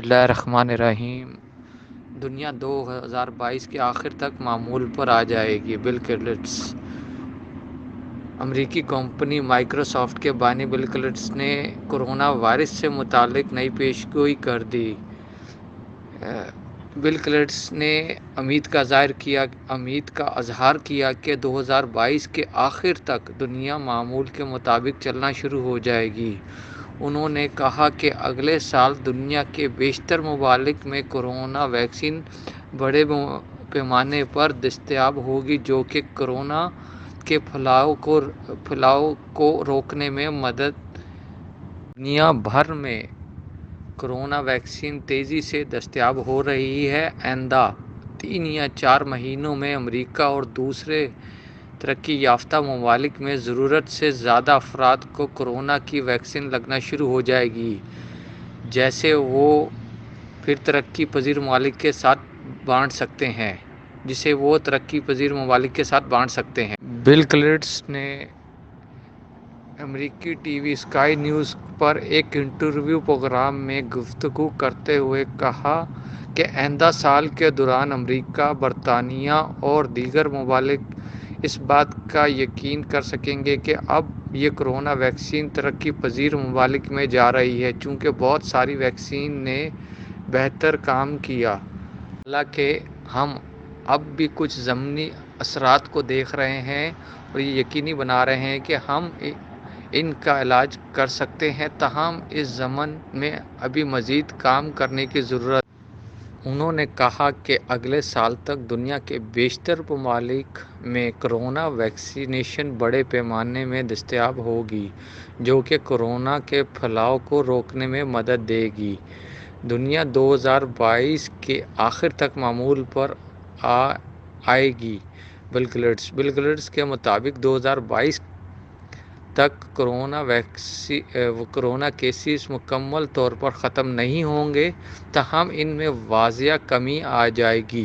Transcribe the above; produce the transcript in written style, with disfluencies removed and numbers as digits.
بسم اللہ الرحمن الرحیم۔ دنیا 2022 کے آخر تک معمول پر آ جائے گی۔ Bill Gates. امریکی کمپنی مائیکروسافٹ کے بانی بل گیٹس نے کورونا وائرس سے متعلق نئی پیشگوئی کر دی۔ بل گیٹس نے امید کا اظہار کیا کہ 2022 کے آخر تک دنیا معمول کے مطابق چلنا شروع ہو جائے گی۔ انہوں نے کہا کہ اگلے سال دنیا کے بیشتر ممالک میں کورونا ویکسین بڑے پیمانے پر دستیاب ہوگی، جو کہ کورونا کے پھیلاؤ کو روکنے میں مدد۔ دنیا بھر میں کورونا ویکسین تیزی سے دستیاب ہو رہی ہے۔ آئندہ 3 یا 4 مہینوں میں امریکہ اور دوسرے ترقی یافتہ ممالک میں ضرورت سے زیادہ افراد کو کورونا کی ویکسین لگنا شروع ہو جائے گی، جسے وہ پھر ترقی پذیر ممالک کے ساتھ بانٹ سکتے ہیں۔ بل گیٹس نے امریکی ٹی وی اسکائی نیوز پر ایک انٹرویو پروگرام میں گفتگو کرتے ہوئے کہا کہ آئندہ سال کے دوران امریکہ، برطانیہ اور دیگر ممالک اس بات کا یقین کر سکیں گے کہ اب یہ کورونا ویکسین ترقی پذیر ممالک میں جا رہی ہے، چونکہ بہت ساری ویکسین نے بہتر کام کیا۔ حالانکہ ہم اب بھی کچھ ضمنی اثرات کو دیکھ رہے ہیں اور یہ یقینی بنا رہے ہیں کہ ہم ان کا علاج کر سکتے ہیں، تاہم اس ضمن میں ابھی مزید کام کرنے کی ضرورت ہے۔ انہوں نے کہا کہ اگلے سال تک دنیا کے بیشتر ممالک میں کورونا ویکسینیشن بڑے پیمانے پر دستیاب ہوگی، جو کہ کورونا کے پھیلاؤ کو روکنے میں مدد دے گی۔ دنیا 2022 کے آخر تک معمول پر آئے گی: بل گیٹس۔ بل گیٹس کے مطابق 2022 تک کورونا کیسز مکمل طور پر ختم نہیں ہوں گے، تاہم ان میں واضح کمی آ جائے گی۔